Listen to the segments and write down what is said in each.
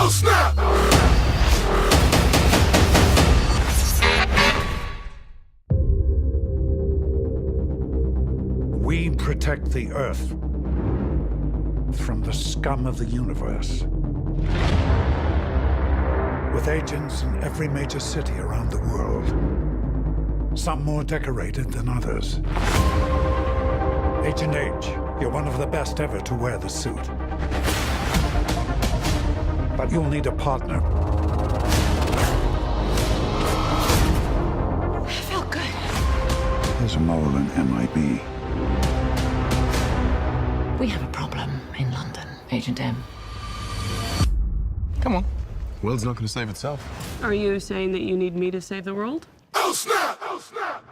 Oh, snap! We protect the Earth from the scum of the universe. With agents in every major city around the world. Some more decorated than others. Agent H, you're one of the best ever to wear the suit. But you'll need a partner. I felt good. There's a mole in MIB. We have a problem in London, Agent M. Come on. World's not going to save itself. Are you saying that you need me to save the world? Oh, snap! Oh, snap!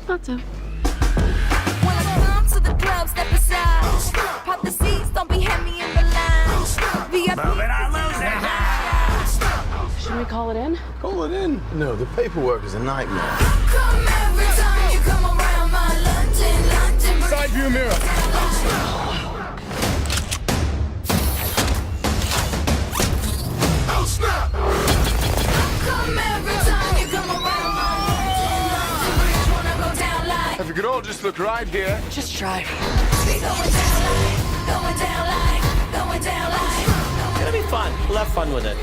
Thought so. When I come to the club, step aside. Pop the seats, don't be heavy in the line. VIP. Should we call it in? Call it in. No, the paperwork is a nightmare. Come every time you come around my London. Side view mirror. Oh, snap! Come every time you come around my London. Bridge wanna go down like. If you could all just look right here. Just drive. We going down like. Going down like. Going down like. It's gonna be fun. We'll have fun with it.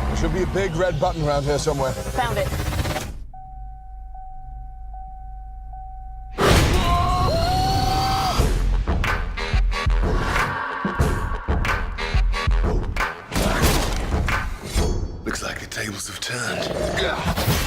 There should be a big red button around here somewhere. Found it. Looks like the tables have turned.